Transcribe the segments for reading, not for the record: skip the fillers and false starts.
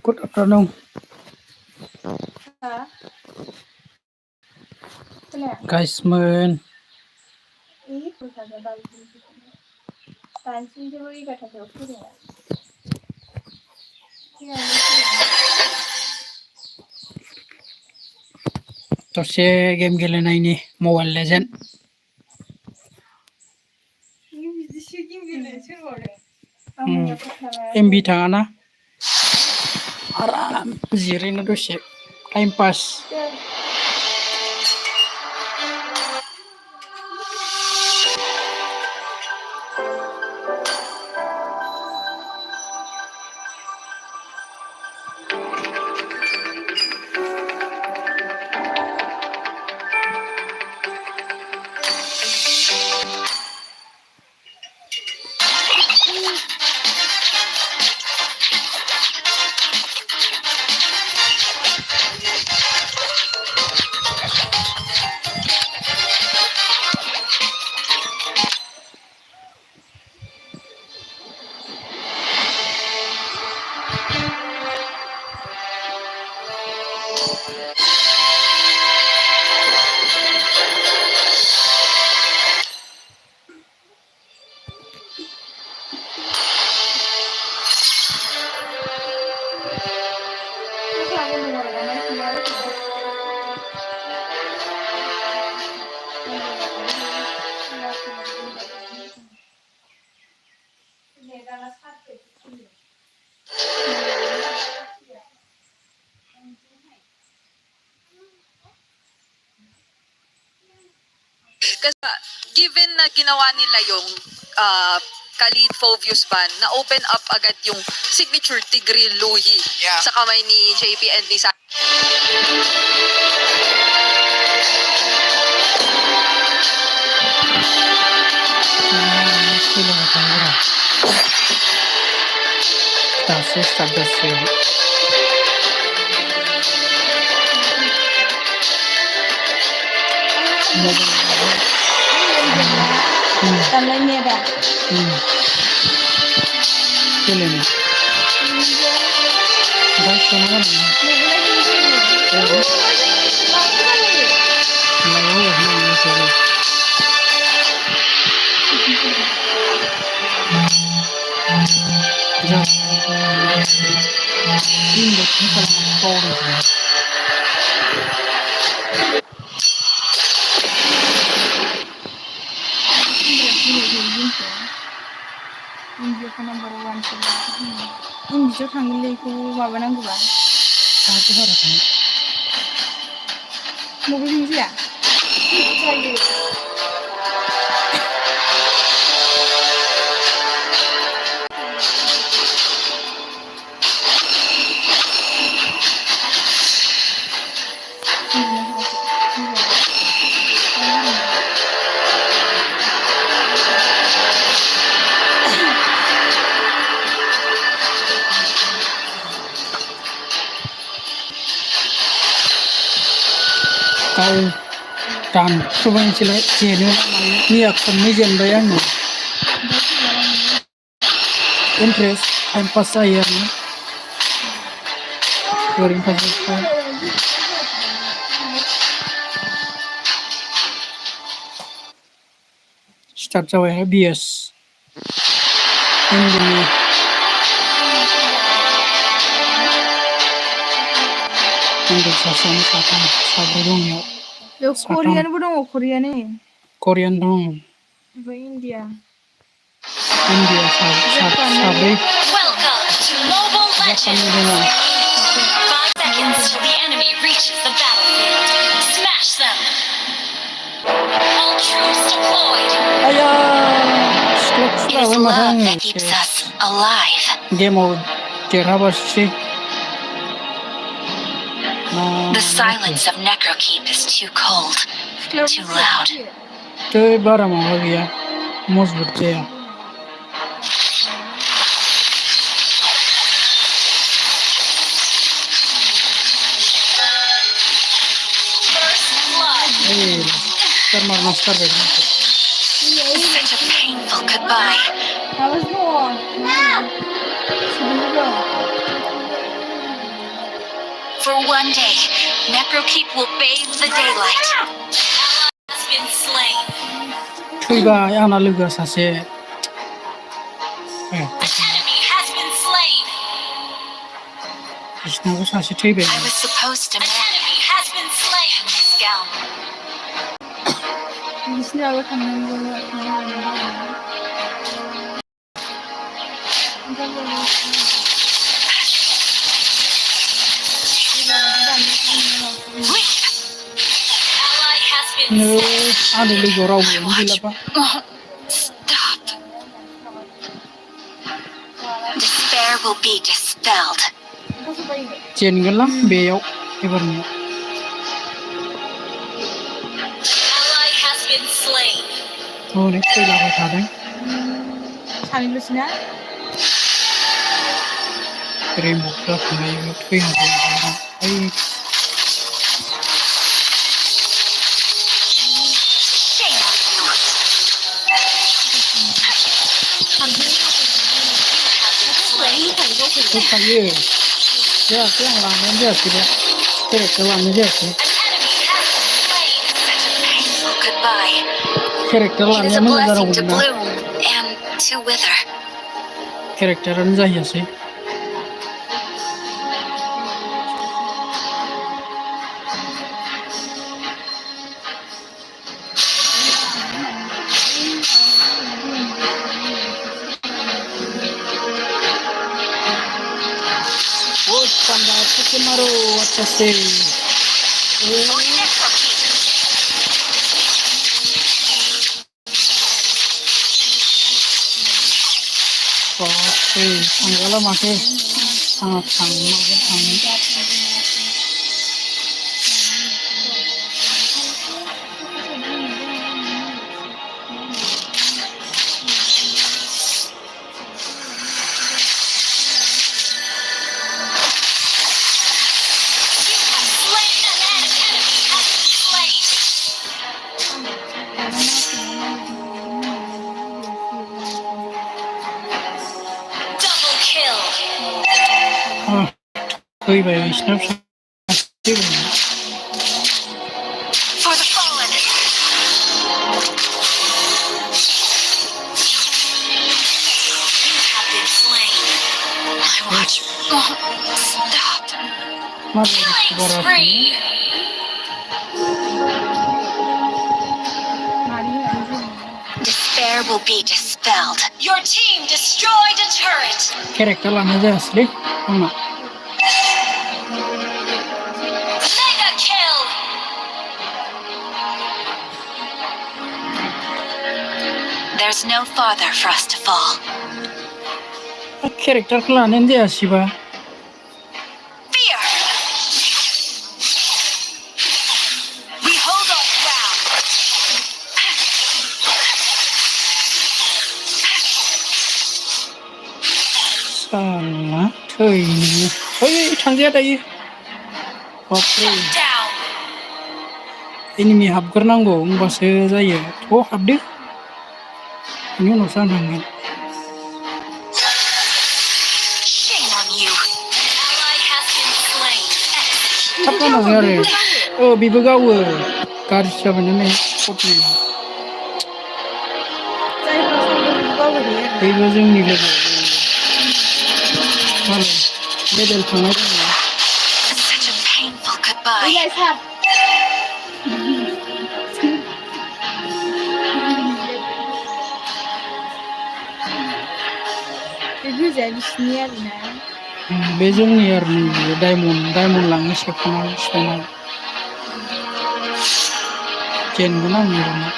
Good afternoon. Guys, moon. दसे game गेलेनायनि mobile legend MB थाङाना आराम जिरायना दसे time pass Kasi given na ginawa nila yung Khalid Fovius ban, na open up agad yung signature Tigre Luhi sa kamay ni JP and ni Kau dan cobain sila jenuh ni akan mejenbai anu interest time pass saya ni Goreng pasal start jawab bias ini untuk sasana satu dong ya. Korean bu dong, Korean ni. Korean dong. India. India sabi. Welcome to Mobile Legends. 5 seconds till the enemy reaches the battlefield. Smash them. All troops deployed. It is love that keeps us alive. Game mode terabas sih. The silence of Necrokeep is too cold, too loud. Tuh bara mau lagi ya, mus berjaya. First blood. Termar master begini. Such a painful goodbye. I was born. For one day, Necrokeep will bathe the daylight. Ally has been slain. थैबाय आंना लोगोआ सासे An enemy has been slain. बिसिनाबो सासे थैबाय I was supposed to. An enemy has been slain. This gown. बिसिनाबो थांनांगौ Ally has been नो slain. आंनि लोगोआव रावबोआनो गैलाबा Stop. Despair will be dispelled. जेनगोनलां बेयाव एबारनियाव Ally has been slain. हनै थैलाबाय थादों सानैल'सैना रेम्ब'क जाखांनाय थैनांगौ ओइ Shame on you. होखायो जायासै आं लानायानो जायासै दा केरेक्टार लानाय जायासै Goodbye. केरेक्टार It is लानाया a मोजां blessing to जानांगौमोन ना bloom and to wither. केरेक्टारानो जाहैयासै Panda Pokemaro Atase Oke, tanggalnya masih sangat Oi, vai, snap. For the fallen. You have been slain. My watch won't stop. Killing spree. Despair will be dispelled. Your team destroyed a turret. Karakter aja asli, mana? Mega kill. There's no farther for us to fall. Karakter aja sih, Pak. Fear. We hold our ground. Salah, ini. Canggih ada ini. Oke. Ini mi habgernanggo, bahasa saya. Oh, habde. Ini nusan hangat. Shame on you. Ally has been slain. Apa namanya? Oh, bibegawa. Garis siapa nih? Kopi. Ibu जोंनि लोगो. Malu. Bedel थांनाय दङ. Such a painful goodbye. Güzel işini ne? बे जोंनि आरो diamond लांनो सेखनानै सिफायनानै जेनगोन आं ओरैनो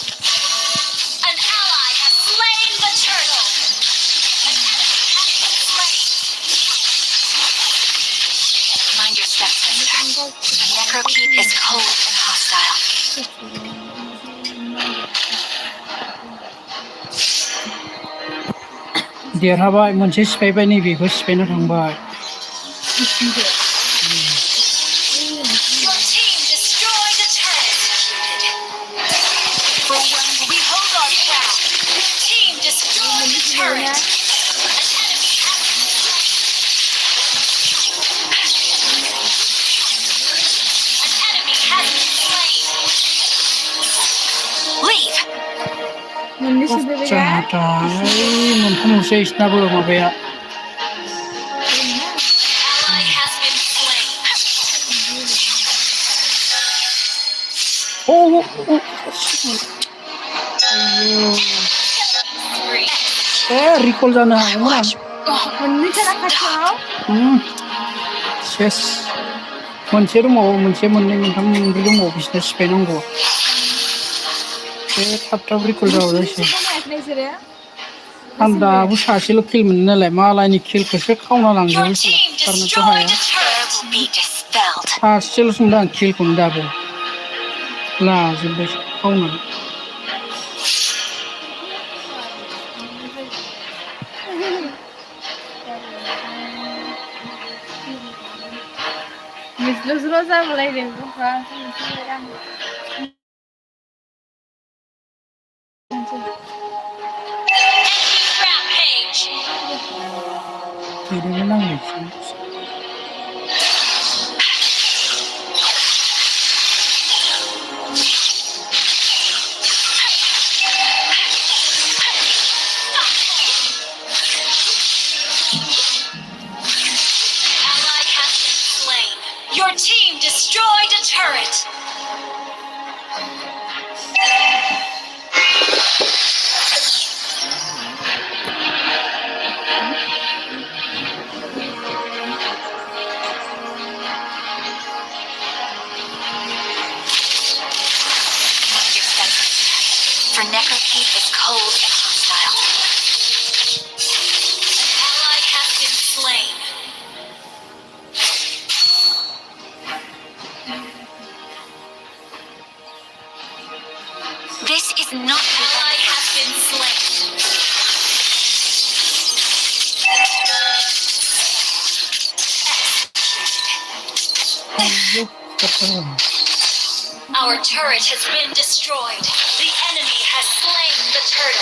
An ally has slain the turtle. An enemy has been slain. Mind your steps, visitor. The Necrokeep is cold and hostile. देरहाबाय मोनसे सिफायबाय नैबेखौ सिफायनो थांबाय Your team destroyed a Birisi de ya. Jahatay monthamose isnaबो माबाया Ally has been slain. oh ayo recall जानो हागौमोन आं Mondi kana kacau. Cess मोनसे दंबावो मोनसे मोननै मोनथाम मोनब्रै दंबावो बिसोरना सिफायनांगौ बे थाब थाब रिकल जाबावजायसै आं दाबो सासेल' किल मोनो नालाय मालायनि किलखौसो खावना Your लांजोबो team खारनोथ' destroyed हाया a turret. Be dispelled. सासेल'सो मोनदों आं किलखौनो दाबो लाजोब्बाय खावनानै Zlo zabolejdę, kurwa. Rampage. ओरैनो नांलायसै Ally has been slain. Your team destroyed a turret. Mind your senses, for necropede is cold and hostile. An ally has been slain. This is not the ally has been slain. Our turret has been destroyed. The enemy has slain the turtle.